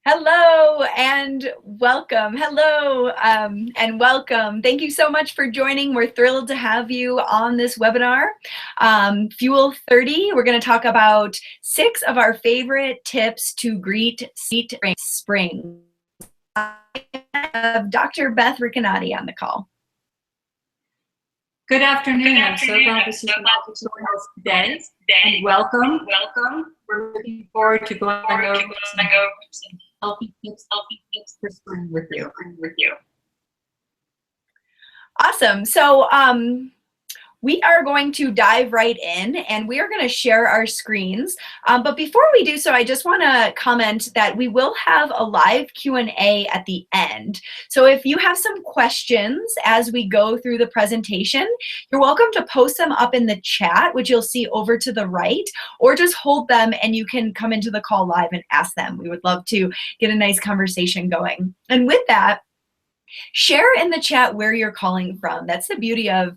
Hello and welcome. Hello and welcome. Thank you so much for joining. We're thrilled to have you on this webinar. Fuel 30, we're going to talk about 6 of our favorite tips to greet spring. I have Dr. Beth Riccanati on the call. Good afternoon. I'm so glad that you can join us today. And welcome. We're looking forward to going over some healthy tips for spring with you. Awesome. So we are going to dive right in and we are going to share our screens. But before we do so, I just want to comment that we will have a live Q&A at the end. So if you have some questions as we go through the presentation, you're welcome to post them up in the chat, which you'll see over to the right, or just hold them and you can come into the call live and ask them. We would love to get a nice conversation going. And with that, share in the chat where you're calling from. That's the beauty of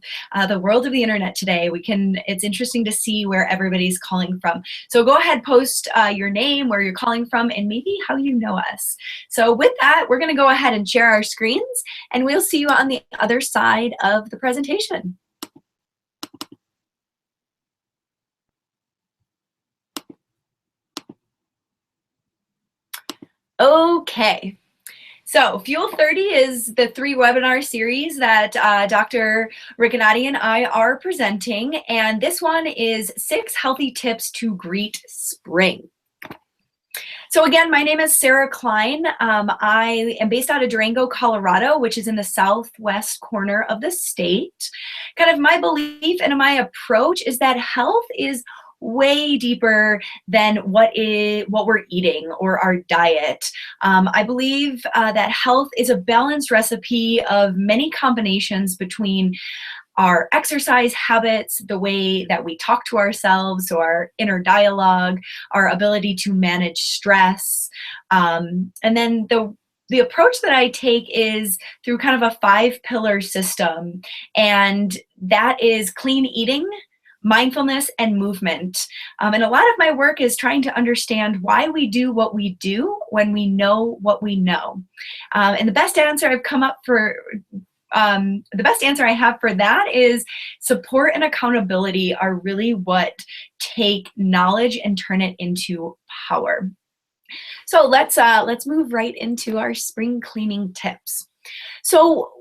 the world of the internet today. It's interesting to see where everybody's calling from. So go ahead, post your name, where you're calling from, and maybe how you know us. So with that, we're going to go ahead and share our screens, and we'll see you on the other side of the presentation. Okay. So Fuel 30 is the 3 webinar series that Dr. Riccanati and I are presenting, and this one is 6 healthy tips to greet spring. So again, my name is Sarah Klein. I am based out of Durango, Colorado, which is in the southwest corner of the state. Kind of my belief and my approach is that health is way deeper than what we're eating or our diet. I believe that health is a balanced recipe of many combinations between our exercise habits, the way that we talk to ourselves, so our inner dialogue, our ability to manage stress, and then the approach that I take is through kind of a 5-pillar system, and that is clean eating, mindfulness, and movement. And a lot of my work is trying to understand why we do what we do when we know what we know. And the best answer I have for that is support and accountability are really what take knowledge and turn it into power. So let's move right into our spring cleaning tips. So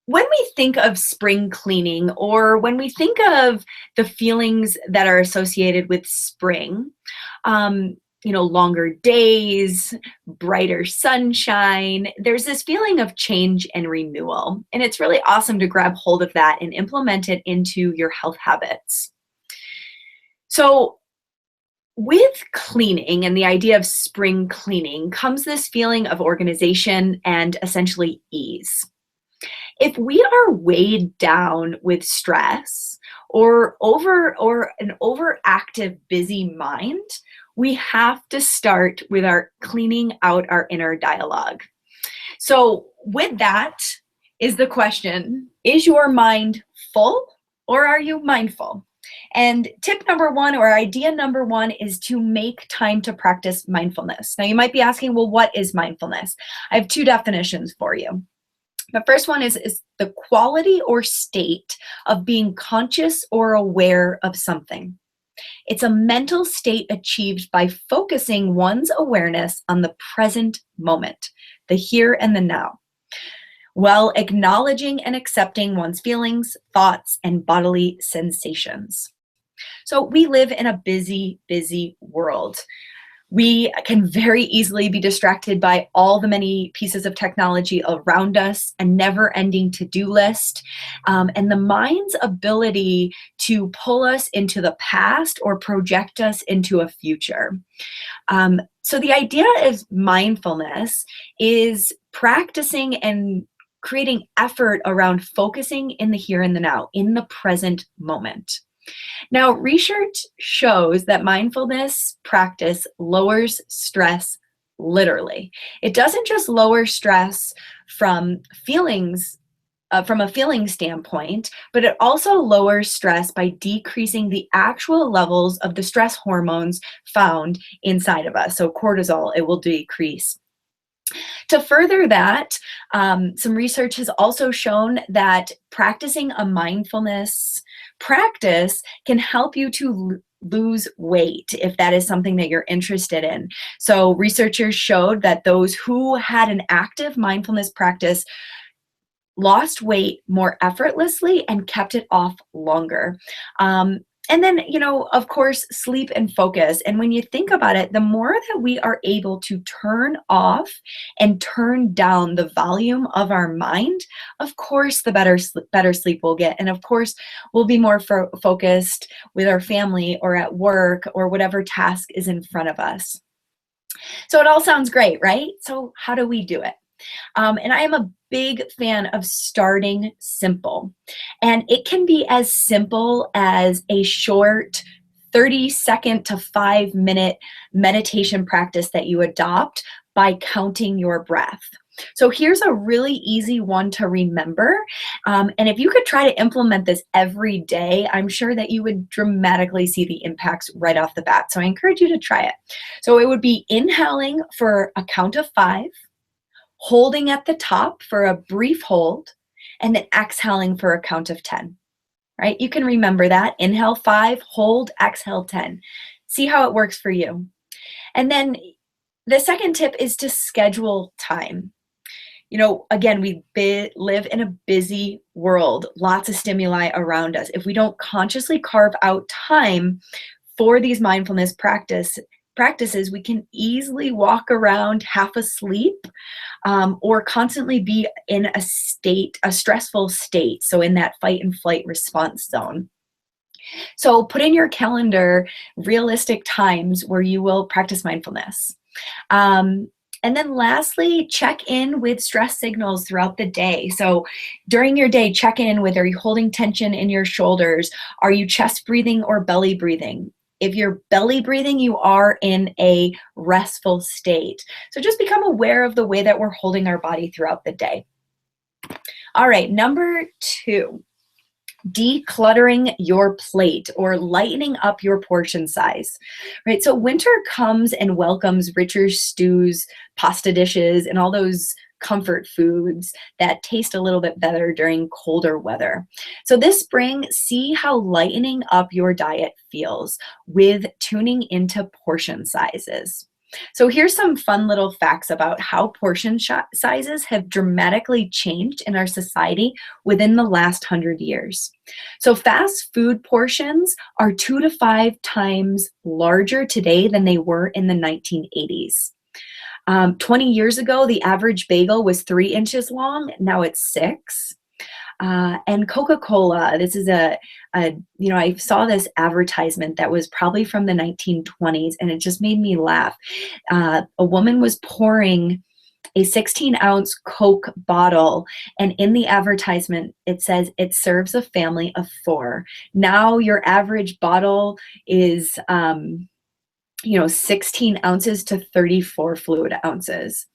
when we think of spring cleaning, or when we think of the feelings that are associated with spring, longer days, brighter sunshine, there's this feeling of change and renewal. And it's really awesome to grab hold of that and implement it into your health habits. So with cleaning and the idea of spring cleaning comes this feeling of organization and essentially ease. If we are weighed down with stress or an overactive, busy mind, we have to start with our cleaning out our inner dialogue. So with that is the question, is your mind full or are you mindful? And tip number 1, or idea number 1, is to make time to practice mindfulness. Now you might be asking, well, what is mindfulness? I have 2 definitions for you. The first one is the quality or state of being conscious or aware of something. It's a mental state achieved by focusing one's awareness on the present moment, the here and the now, while acknowledging and accepting one's feelings, thoughts, and bodily sensations. So we live in a busy, busy world. We can very easily be distracted by all the many pieces of technology around us, a never-ending to-do list, and the mind's ability to pull us into the past or project us into a future. So the idea of mindfulness is practicing and creating effort around focusing in the here and the now, in the present moment. Now, research shows that mindfulness practice lowers stress literally. It doesn't just lower stress from a feeling standpoint, but it also lowers stress by decreasing the actual levels of the stress hormones found inside of us. So cortisol, it will decrease. To further that, some research has also shown that practicing a mindfulness practice can help you to lose weight if that is something that you're interested in. So researchers showed that those who had an active mindfulness practice lost weight more effortlessly and kept it off longer. And then, of course, sleep and focus. And when you think about it, the more that we are able to turn off and turn down the volume of our mind, of course, the better sleep we'll get. And of course, we'll be more focused with our family or at work or whatever task is in front of us. So it all sounds great, right? So how do we do it? And I am a big fan of starting simple. And it can be as simple as a short 30-second to 5-minute meditation practice that you adopt by counting your breath. So here's a really easy one to remember. And if you could try to implement this every day, I'm sure that you would dramatically see the impacts right off the bat. So I encourage you to try it. So it would be inhaling for a count of 5, holding at the top for a brief hold, and then exhaling for a count of 10, right? You can remember that. Inhale 5, hold, exhale 10. See how it works for you. And then the second tip is to schedule time. Again, we live in a busy world, lots of stimuli around us. If we don't consciously carve out time for these mindfulness practices, we can easily walk around half asleep or constantly be in a stressful state. So in that fight and flight response zone. So put in your calendar realistic times where you will practice mindfulness. And then lastly, check in with stress signals throughout the day. So during your day, check in with, are you holding tension in your shoulders? Are you chest breathing or belly breathing? If you're belly breathing, you are in a restful state. So just become aware of the way that we're holding our body throughout the day. All right, number 2, decluttering your plate or lightening up your portion size, right? So winter comes and welcomes richer stews, pasta dishes, and all those comfort foods that taste a little bit better during colder weather. So this spring, see how lightening up your diet feels with tuning into portion sizes. So here's some fun little facts about how portion sizes have dramatically changed in our society within the last 100 years. So fast food portions are 2 to 5 times larger today than they were in the 1980s. 20 years ago, the average bagel was 3 inches long. Now it's 6. And Coca-Cola, this is I saw this advertisement that was probably from the 1920s, and it just made me laugh. A woman was pouring a 16-ounce Coke bottle, and in the advertisement, it says it serves a family of 4. Now your average bottle is 16 ounces to 34 fluid ounces.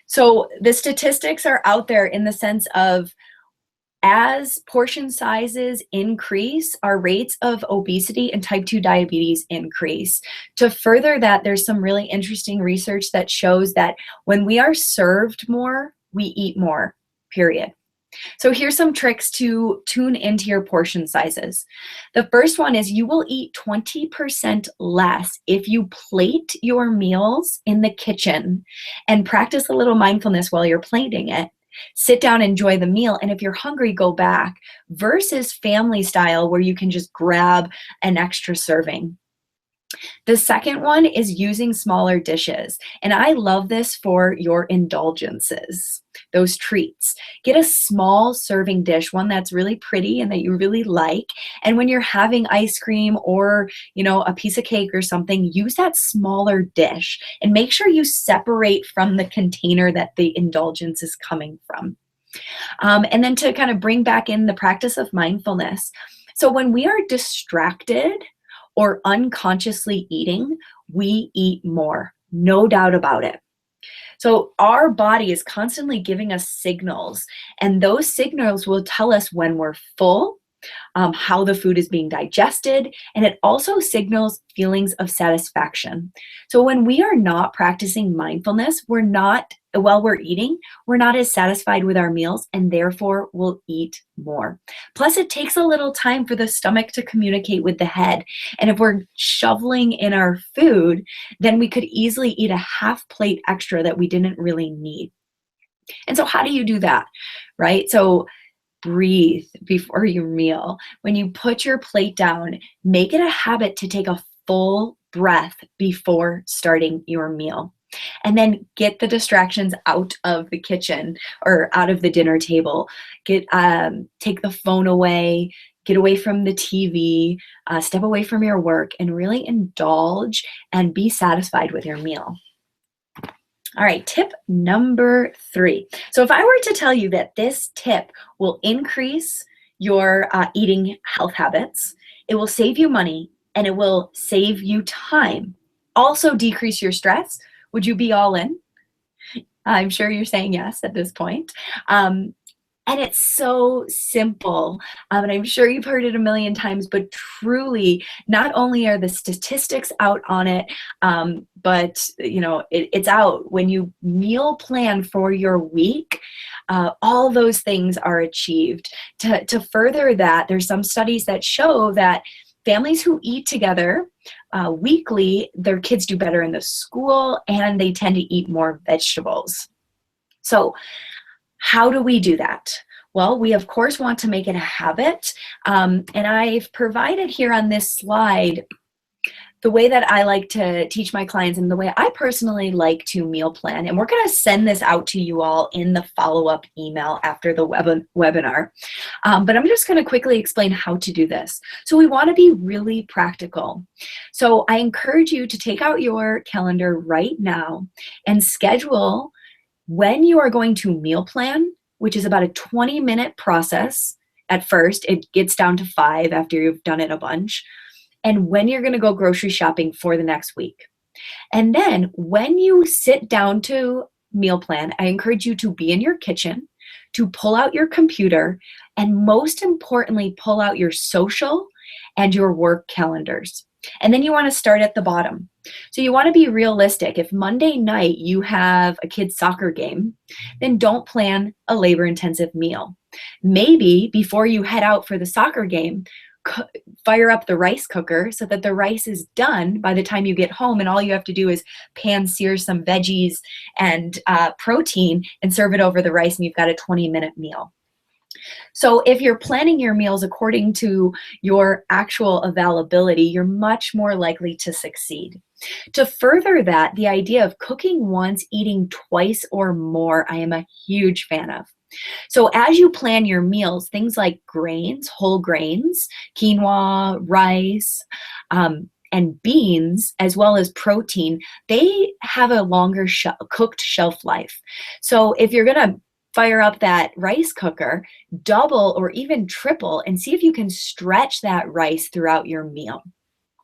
So the statistics are out there in the sense of, as portion sizes increase, our rates of obesity and type 2 diabetes increase. To further that, there's some really interesting research that shows that when we are served more, we eat more, period. So here's some tricks to tune into your portion sizes. The first one is you will eat 20% less if you plate your meals in the kitchen and practice a little mindfulness while you're plating it. Sit down, enjoy the meal, and if you're hungry, go back, versus family style where you can just grab an extra serving. The second one is using smaller dishes, and I love this for your indulgences, those treats. Get a small serving dish, one that's really pretty and that you really like, and when you're having ice cream or a piece of cake or something, use that smaller dish and make sure you separate from the container that the indulgence is coming from. And then to kind of bring back in the practice of mindfulness. So when we are distracted or unconsciously eating, we eat more, no doubt about it. So our body is constantly giving us signals, and those signals will tell us when we're full how the food is being digested, and it also signals feelings of satisfaction. So when we are not practicing mindfulness, while we're eating, we're not as satisfied with our meals, and therefore we'll eat more. Plus, it takes a little time for the stomach to communicate with the head. And if we're shoveling in our food, then we could easily eat a half plate extra that we didn't really need. And so how do you do that, right? So breathe before your meal. When you put your plate down, make it a habit to take a full breath before starting your meal. And then get the distractions out of the kitchen or out of the dinner table. Take the phone away, get away from the TV, step away from your work, and really indulge and be satisfied with your meal. All right, tip number 3. So if I were to tell you that this tip will increase your eating health habits, it will save you money, and it will save you time, also decrease your stress, would you be all in? I'm sure you're saying yes at this point. And it's so simple. And I'm sure you've heard it a million times, but truly, not only are the statistics out on it, but it's out. When you meal plan for your week, all those things are achieved. To further that, there's some studies that show that families who eat together weekly, their kids do better in the school, and they tend to eat more vegetables. So how do we do that? Well, we of course want to make it a habit. And I've provided here on this slide the way that I like to teach my clients and the way I personally like to meal plan. And we're going to send this out to you all in the follow-up email after the webinar. But I'm just going to quickly explain how to do this. So we want to be really practical. So I encourage you to take out your calendar right now and schedule when you are going to meal plan, which is about a 20-minute process at first. It gets down to 5 after you've done it a bunch. And when you're going to go grocery shopping for the next week. And then when you sit down to meal plan, I encourage you to be in your kitchen, to pull out your computer, and most importantly, pull out your social and your work calendars. And then you want to start at the bottom. So you want to be realistic. If Monday night you have a kid's soccer game, then don't plan a labor-intensive meal. Maybe before you head out for the soccer game, fire up the rice cooker so that the rice is done by the time you get home, and all you have to do is pan sear some veggies and protein and serve it over the rice, and you've got a 20-minute meal. So if you're planning your meals according to your actual availability, you're much more likely to succeed. To further that, the idea of cooking once, eating twice or more, I am a huge fan of. So as you plan your meals, things like grains, whole grains, quinoa, rice, and beans, as well as protein, they have a longer cooked shelf life. So if you're going to fire up that rice cooker, double or even triple, and see if you can stretch that rice throughout your meal.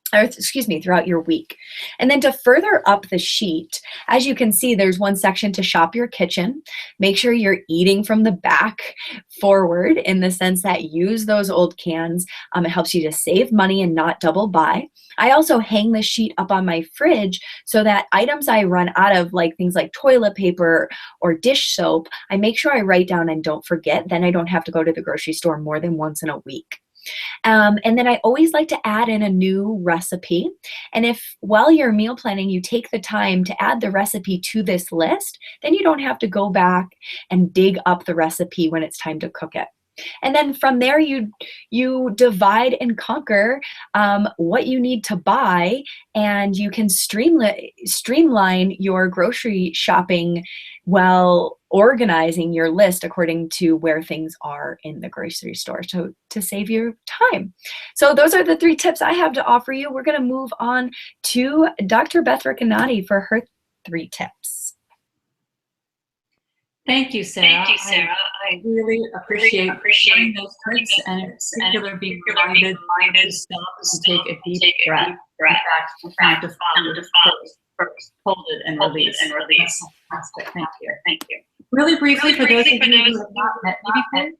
Throughout your week. And then to further up the sheet, as you can see, there's one section to shop your kitchen. Make sure you're eating from the back forward, in the sense that use those old cans. It helps you to save money and not double buy. I also hang the sheet up on my fridge so that items I run out of, like things like toilet paper or dish soap, I make sure I write down and don't forget. Then I don't have to go to the grocery store more than once in a week. And then I always like to add in a new recipe. And if while you're meal planning, you take the time to add the recipe to this list, then you don't have to go back and dig up the recipe when it's time to cook it. And then from there, you divide and conquer what you need to buy, and you can streamline your grocery shopping while organizing your list according to where things are in the grocery store, to save you time. So those are the 3 tips I have to offer you. We're going to move on to Dr. Beth Riccanati for her 3 tips. Thank you, Sarah. I really appreciate those tips, and in particular being reminded to stop and take a deep breath. In fact, to first, hold it and release. That's fantastic. Thank you. Really briefly, for those of you who have not met me before,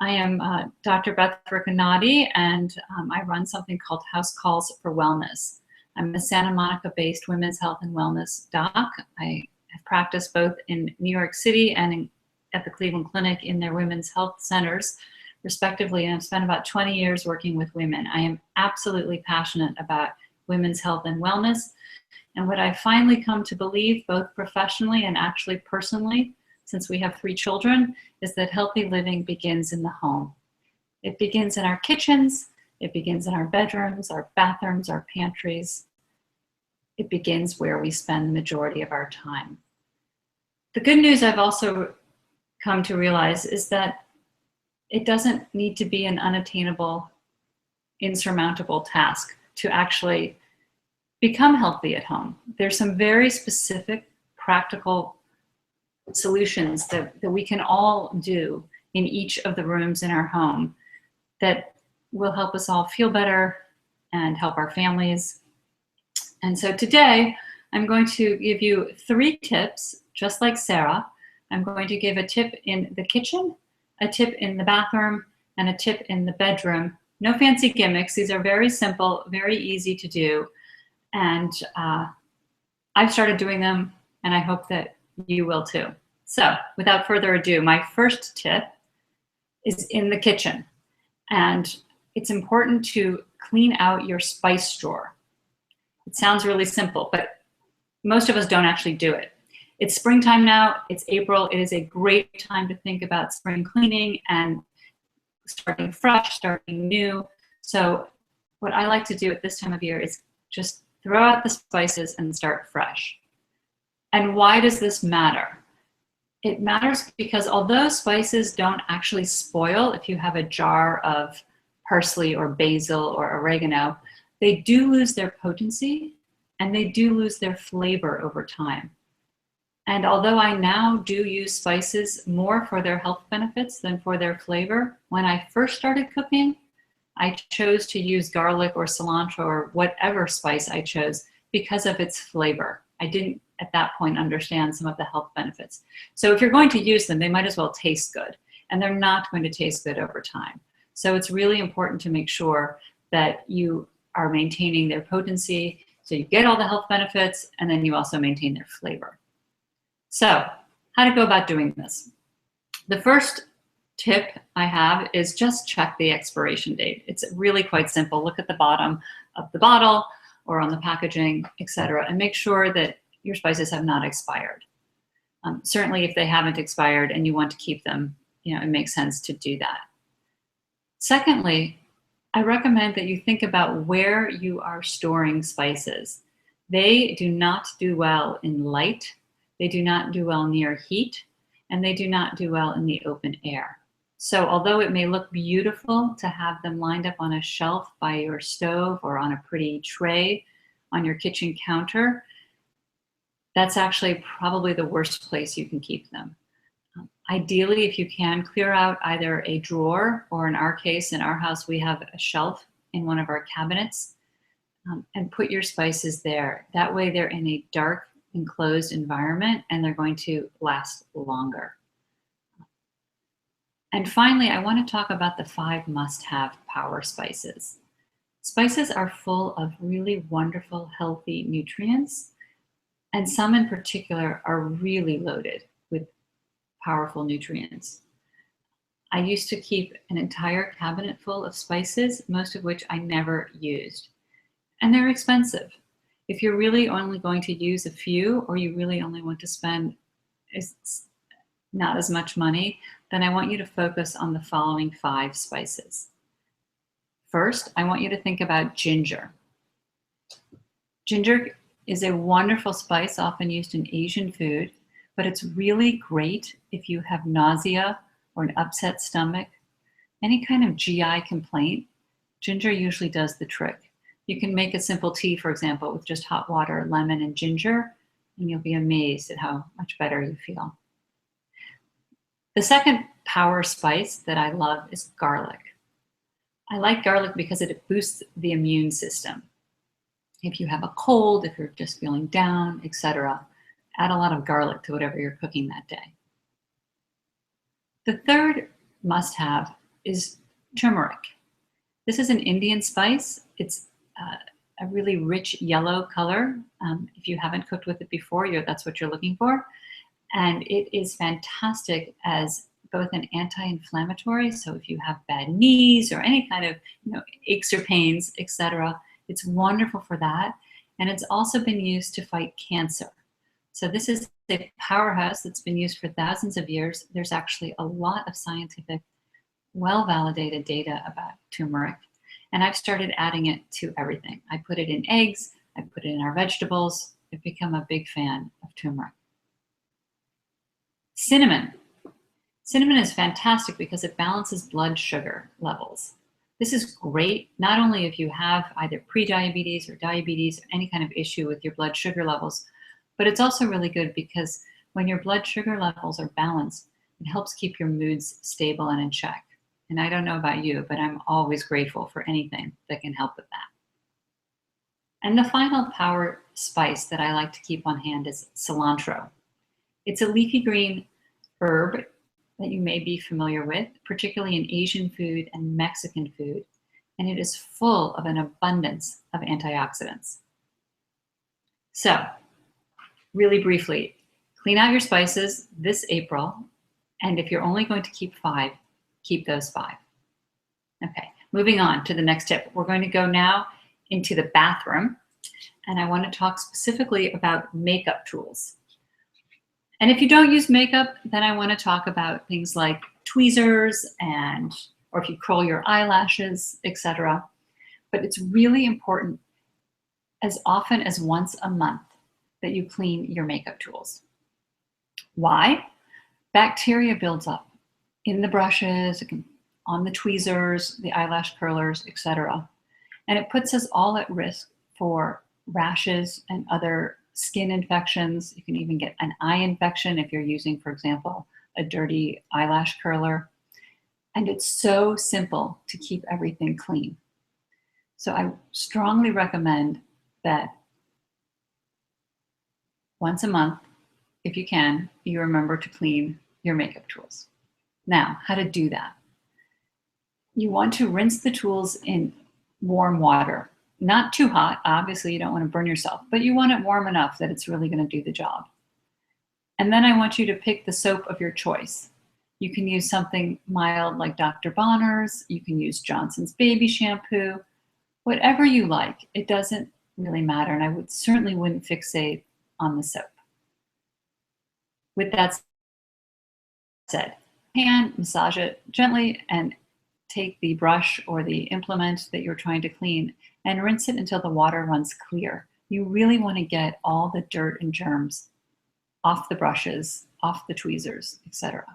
I am Dr. Beth Riccinotti, and I run something called House Calls for Wellness. I'm a Santa Monica-based women's health and wellness doc. I have practiced both in New York City and at the Cleveland Clinic in their women's health centers, respectively, and I've spent about 20 years working with women. I am absolutely passionate about women's health and wellness, and what I've finally come to believe, both professionally and actually personally, since we have 3 children, is that healthy living begins in the home. It begins in our kitchens, it begins in our bedrooms, our bathrooms, our pantries. It begins where we spend the majority of our time. The good news I've also come to realize is that it doesn't need to be an unattainable, insurmountable task to actually become healthy at home. There's some very specific, practical solutions that we can all do in each of the rooms in our home that will help us all feel better and help our families. And so today, I'm going to give you 3 tips, just like Sarah. I'm going to give a tip in the kitchen, a tip in the bathroom, and a tip in the bedroom. No fancy gimmicks. These are very simple, very easy to do. And I've started doing them, and I hope that you will too. So without further ado, my first tip is in the kitchen. And it's important to clean out your spice drawer. It sounds really simple, but most of us don't actually do it. It's springtime now, it's April. It is a great time to think about spring cleaning and starting fresh, starting new. So what I like to do at this time of year is just throw out the spices and start fresh. And why does this matter? It matters because although spices don't actually spoil if you have a jar of parsley or basil or oregano, they do lose their potency and they do lose their flavor over time. And although I now do use spices more for their health benefits than for their flavor, when I first started cooking, I chose to use garlic or cilantro or whatever spice I chose because of its flavor. I didn't at that point understand some of the health benefits. So if you're going to use them, they might as well taste good, and they're not going to taste good over time. So it's really important to make sure that you are maintaining their potency so you get all the health benefits, and then you also maintain their flavor. So how to go about doing this? The first tip I have is just check the expiration date. It's really quite simple. Look at the bottom of the bottle or on the packaging, etc., and make sure that your spices have not expired. Certainly if they haven't expired and you want to keep them, it makes sense to do that. Secondly, I recommend that you think about where you are storing spices. They do not do well in light, they do not do well near heat, and they do not do well in the open air. So although it may look beautiful to have them lined up on a shelf by your stove or on a pretty tray on your kitchen counter, that's actually probably the worst place you can keep them. Ideally, if you can, clear out either a drawer, or in our case, in our house, we have a shelf in one of our cabinets, and put your spices there. That way they're in a dark, enclosed environment, and they're going to last longer. And finally, I want to talk about the 5 must-have power spices. Spices are full of really wonderful, healthy nutrients, and some in particular are really loaded with powerful nutrients. I used to keep an entire cabinet full of spices, most of which I never used. And they're expensive. If you're really only going to use a few, or you really only want to spend not as much money, then I want you to focus on the following 5 spices. First, I want you to think about ginger. Ginger is a wonderful spice, often used in Asian food, but it's really great if you have nausea or an upset stomach, any kind of GI complaint. Ginger usually does the trick. You can make a simple tea, for example, with just hot water, lemon, and ginger, and you'll be amazed at how much better you feel. The second power spice that I love is garlic. I like garlic because it boosts the immune system. If you have a cold, if you're just feeling down, etc., add a lot of garlic to whatever you're cooking that day. The third must-have is turmeric. This is an Indian spice. It's a really rich yellow color. If you haven't cooked with it before, that's what you're looking for. And it is fantastic as both an anti-inflammatory. So if you have bad knees or any kind of aches or pains, etc., it's wonderful for that. And it's also been used to fight cancer. So this is a powerhouse that's been used for thousands of years. There's actually a lot of scientific, well-validated data about turmeric. And I've started adding it to everything. I put it in eggs, I put it in our vegetables. I've become a big fan of turmeric. Cinnamon. Cinnamon is fantastic because it balances blood sugar levels. This is great, not only if you have either pre-diabetes or diabetes or any kind of issue with your blood sugar levels, but it's also really good because when your blood sugar levels are balanced, it helps keep your moods stable and in check. And I don't know about you, but I'm always grateful for anything that can help with that. And the final power spice that I like to keep on hand is cilantro. It's a leafy green herb that you may be familiar with, particularly in Asian food and Mexican food, and it is full of an abundance of antioxidants. So, really briefly, clean out your spices this April, and if you're only going to keep 5, keep those 5. Okay, moving on to the next tip. We're going to go now into the bathroom, and I want to talk specifically about makeup tools. And if you don't use makeup, then I want to talk about things like tweezers or if you curl your eyelashes, etc. But it's really important as often as once a month that you clean your makeup tools. Why? Bacteria builds up in the brushes, on the tweezers, the eyelash curlers, etc. And it puts us all at risk for rashes and other skin infections. You can even get an eye infection if you're using, for example, a dirty eyelash curler. And it's so simple to keep everything clean. So I strongly recommend that once a month, if you can, you remember to clean your makeup tools. Now, how to do that? You want to rinse the tools in warm water. Not too hot, obviously you don't want to burn yourself, but you want it warm enough that it's really going to do the job. And then I want you to pick the soap of your choice. You can use something mild like Dr. Bonner's, you can use Johnson's baby shampoo, whatever you like. It doesn't really matter, and I certainly wouldn't fixate on the soap. With that said, massage it gently and take the brush or the implement that you're trying to clean and rinse it until the water runs clear. You really want to get all the dirt and germs off the brushes, off the tweezers, etc.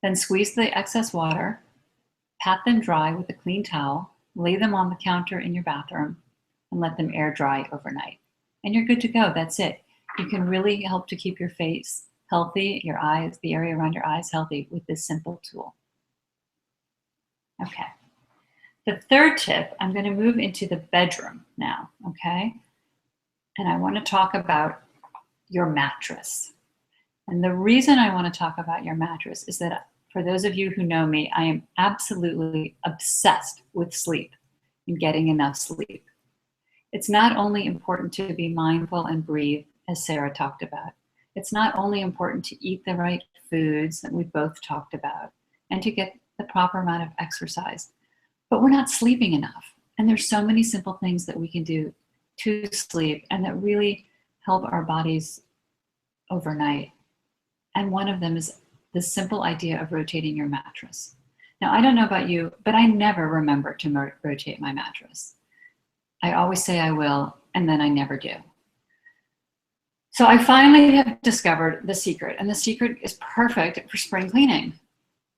Then squeeze the excess water, pat them dry with a clean towel, lay them on the counter in your bathroom, and let them air dry overnight. And you're good to go. That's it. You can really help to keep your face healthy, your eyes, the area around your eyes healthy with this simple tool. Okay. The third tip, I'm going to move into the bedroom now, okay? And I want to talk about your mattress. And the reason I want to talk about your mattress is that for those of you who know me, I am absolutely obsessed with sleep and getting enough sleep. It's not only important to be mindful and breathe, as Sarah talked about. It's not only important to eat the right foods that we've both talked about and to get the proper amount of exercise, but we're not sleeping enough. And there's so many simple things that we can do to sleep and that really help our bodies overnight. And one of them is the simple idea of rotating your mattress. Now, I don't know about you, but I never remember to rotate my mattress. I always say I will, and then I never do. So I finally have discovered the secret, and the secret is perfect for spring cleaning.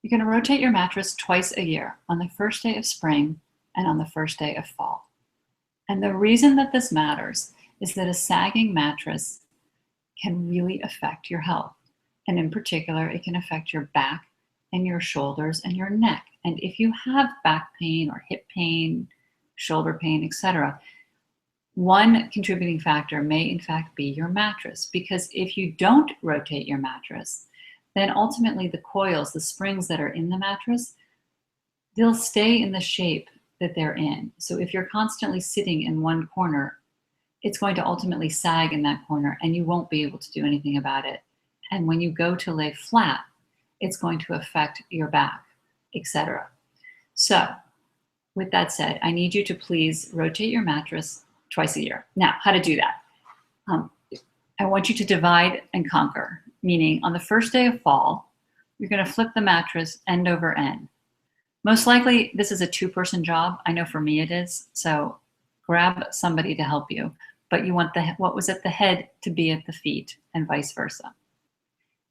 You're going to rotate your mattress twice a year, on the first day of spring and on the first day of fall. And the reason that this matters is that a sagging mattress can really affect your health. And in particular, it can affect your back and your shoulders and your neck. And if you have back pain or hip pain, shoulder pain, etc., one contributing factor may in fact be your mattress, because if you don't rotate your mattress, then ultimately the coils, the springs that are in the mattress, they'll stay in the shape that they're in. So if you're constantly sitting in one corner, it's going to ultimately sag in that corner and you won't be able to do anything about it. And when you go to lay flat, it's going to affect your back, etc. So with that said, I need you to please rotate your mattress twice a year. Now, how to do that? I want you to divide and conquer, meaning on the first day of fall, you're going to flip the mattress end over end. Most likely, this is a two-person job. I know for me it is. So grab somebody to help you. But you want what was at the head to be at the feet and vice versa.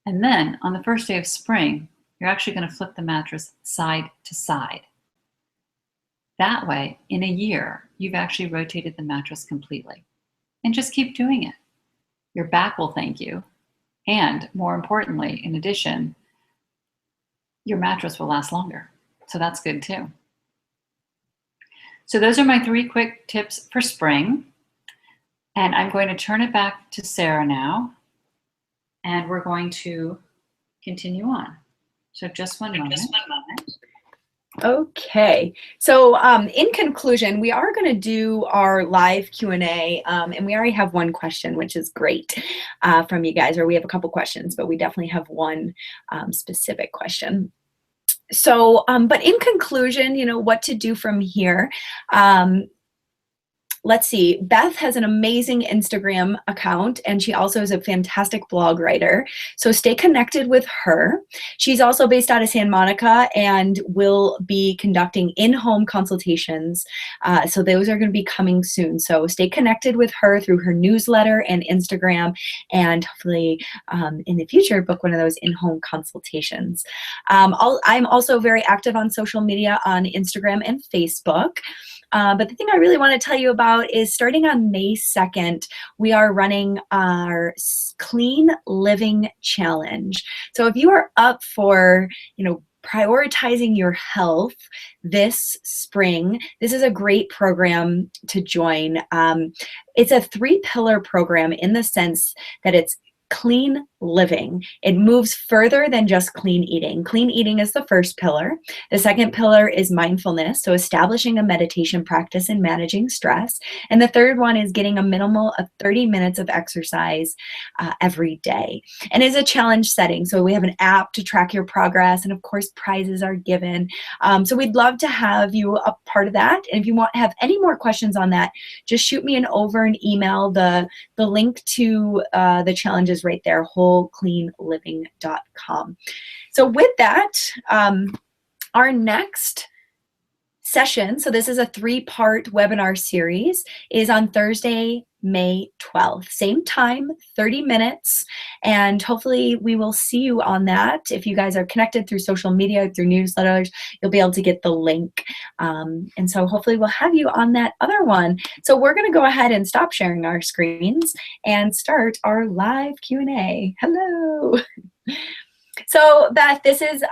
And then on the first day of spring, you're actually going to flip the mattress side to side. That way, in a year, you've actually rotated the mattress completely. And just keep doing it. Your back will thank you. And more importantly, in addition, your mattress will last longer. So that's good too. So those are my 3 quick tips for spring. And I'm going to turn it back to Sarah now. And we're going to continue on. So just one moment. Okay, so in conclusion, we are going to do our live Q&A, and we already have one question, which is great from you guys, or we have a couple questions, but we definitely have one specific question. So, but in conclusion, you know, what to do from here. Let's see, Beth has an amazing Instagram account, and she also is a fantastic blog writer. So stay connected with her. She's also based out of Santa Monica and will be conducting in-home consultations. So those are going to be coming soon. So stay connected with her through her newsletter and Instagram, and hopefully in the future, book one of those in-home consultations. I'm also very active on social media on Instagram and Facebook. But the thing I really want to tell you about is starting on May 2nd, we are running our Clean Living Challenge. So if you are up for, you know, prioritizing your health this spring, this is a great program to join. It's a 3-pillar program in the sense that it's clean living. It moves further than just clean eating. Clean eating is the first pillar. The second pillar is mindfulness, so establishing a meditation practice and managing stress. And the third one is getting a minimal of 30 minutes of exercise every day. And it's a challenge setting, so we have an app to track your progress, and of course prizes are given. So we'd love to have you a part of that. And if you have any more questions on that, just shoot me an email. The link to the challenge is right there, wholecleanliving.com. So with that, our next session, so this is a 3-part webinar series, is on Thursday, May 12th. Same time, 30 minutes, and hopefully we will see you on that. If you guys are connected through social media, through newsletters, you'll be able to get the link. And so hopefully we'll have you on that other one. So we're going to go ahead and stop sharing our screens and start our live Q&A. Hello. So Beth, this is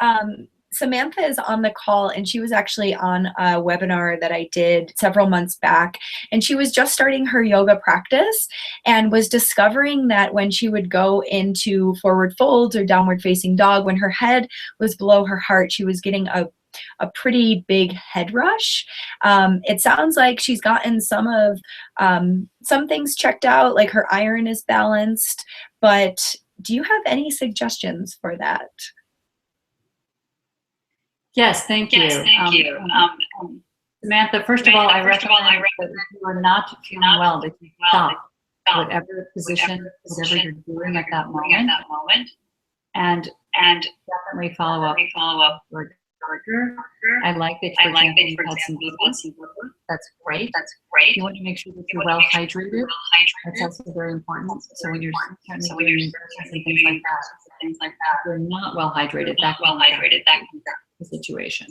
Samantha is on the call, and she was actually on a webinar that I did several months back, and she was just starting her yoga practice and was discovering that when she would go into forward folds or downward facing dog, when her head was below her heart, she was getting a pretty big head rush. It sounds like she's gotten some things checked out, like her iron is balanced, but do you have any suggestions for that? Yes, thank you. Samantha, first of all, I recommend that if you are not feeling well, that you stop whatever position, whatever you're doing at that moment, and definitely follow up with doctor. I like that, for example, you've had some blood. That's great. You want to make sure that you're well hydrated. That's also very important. So when you're doing things like that, if you're not well hydrated, that can be the situation.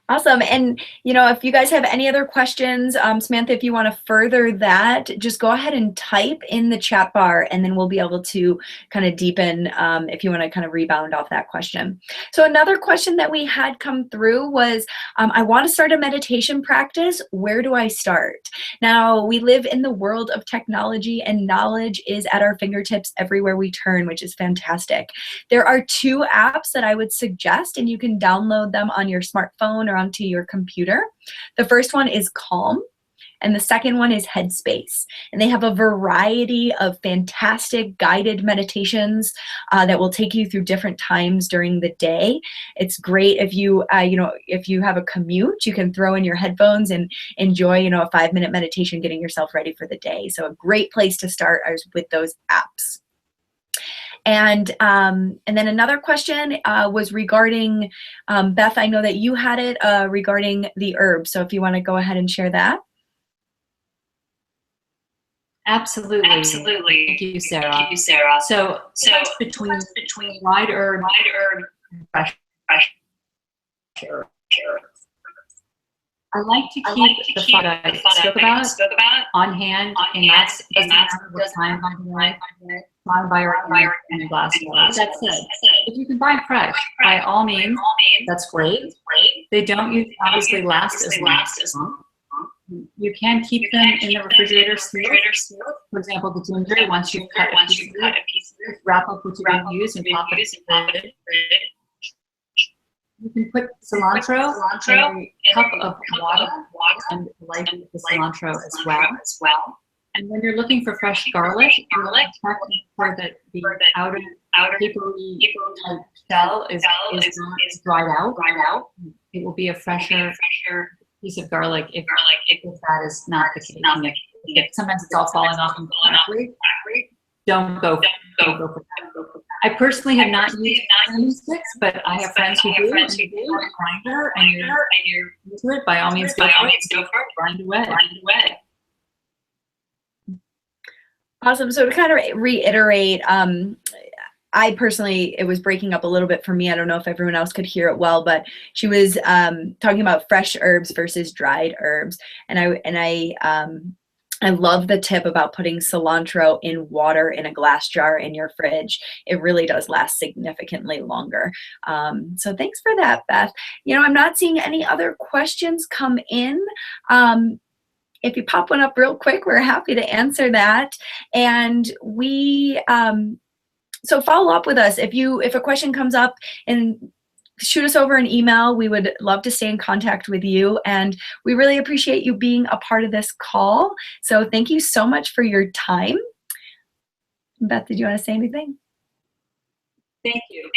Awesome. And, if you guys have any other questions, Samantha, if you want to further that, just go ahead and type in the chat bar, and then we'll be able to kind of deepen if you want to kind of rebound off that question. So another question that we had come through was, I want to start a meditation practice. Where do I start? Now, we live in the world of technology, and knowledge is at our fingertips everywhere we turn, which is fantastic. There are 2 apps that I would suggest, and you can download them on your smartphone or onto your computer. The first one is Calm, and the second one is Headspace. And they have a variety of fantastic guided meditations that will take you through different times during the day. It's great if you, if you have a commute, you can throw in your headphones and enjoy, a 5-minute meditation getting yourself ready for the day. So a great place to start is with those apps. And then another question was regarding, Beth, I know that you had it regarding the herbs. So if you want to go ahead and share that. Absolutely. Thank you, Sarah. So between dried herb and fresh herb. I like to keep the product I spoke about on hand, and that's time by organic in a glass of water. That said, if you can buy fresh, by all means, that's great. They don't obviously last as long. You can keep them in the refrigerator sealed. For example, the ginger, once you've cut a piece of it, wrap up what you're going to use and pop it in the fridge. You can put cilantro in a cup of water and light the cilantro as well. And when you're looking for fresh garlic, you want to check for that the outer papery type shell is not dried out. It will be a fresher piece of garlic if that is not the case. Sometimes it's all falling off incorrectly. Don't go for that. I personally have not used cinnamon sticks, but I have friends who do. And you do a grinder and you're into it. By all means, go for it. Grind away. Awesome. So to kind of reiterate, I personally, it was breaking up a little bit for me. I don't know if everyone else could hear it well, but she was talking about fresh herbs versus dried herbs, and I love the tip about putting cilantro in water in a glass jar in your fridge. It really does last significantly longer. So thanks for that, Beth. I'm not seeing any other questions come in. If you pop one up real quick, we're happy to answer that. And so follow up with us. If a question comes up, and shoot us over an email. We would love to stay in contact with you, and we really appreciate you being a part of this call. So thank you so much for your time. Beth, did you want to say anything? Thank you.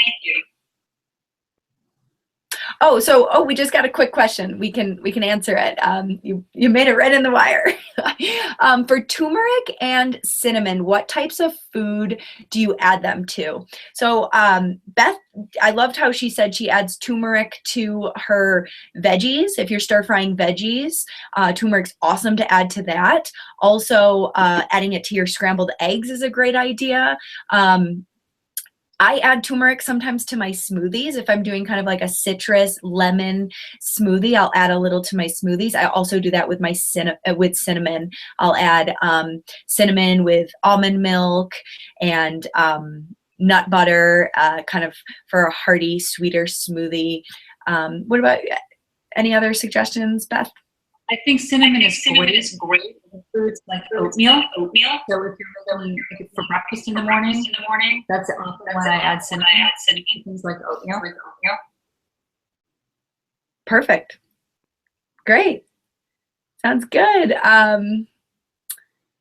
We just got a quick question. We can answer it. You made it right in the wire. For turmeric and cinnamon, what types of food do you add them to? So Beth, I loved how she said she adds turmeric to her veggies. If you're stir frying veggies, turmeric's awesome to add to that. Also, adding it to your scrambled eggs is a great idea. I add turmeric sometimes to my smoothies. If I'm doing kind of like a citrus lemon smoothie, I'll add a little to my smoothies. I also do that with my cinnamon. I'll add cinnamon with almond milk and nut butter, kind of for a hearty, sweeter smoothie. What about any other suggestions, Beth? I think cinnamon is great. Foods like oatmeal. So if you're making it for breakfast in the morning, that's often when I add cinnamon. Things like oatmeal. Perfect. Great. Sounds good. All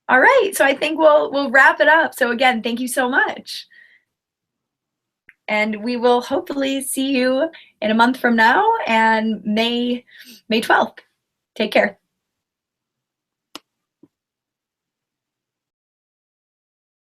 right. So I think we'll wrap it up. So again, thank you so much. And we will hopefully see you in a month from now and May 12th. Take care.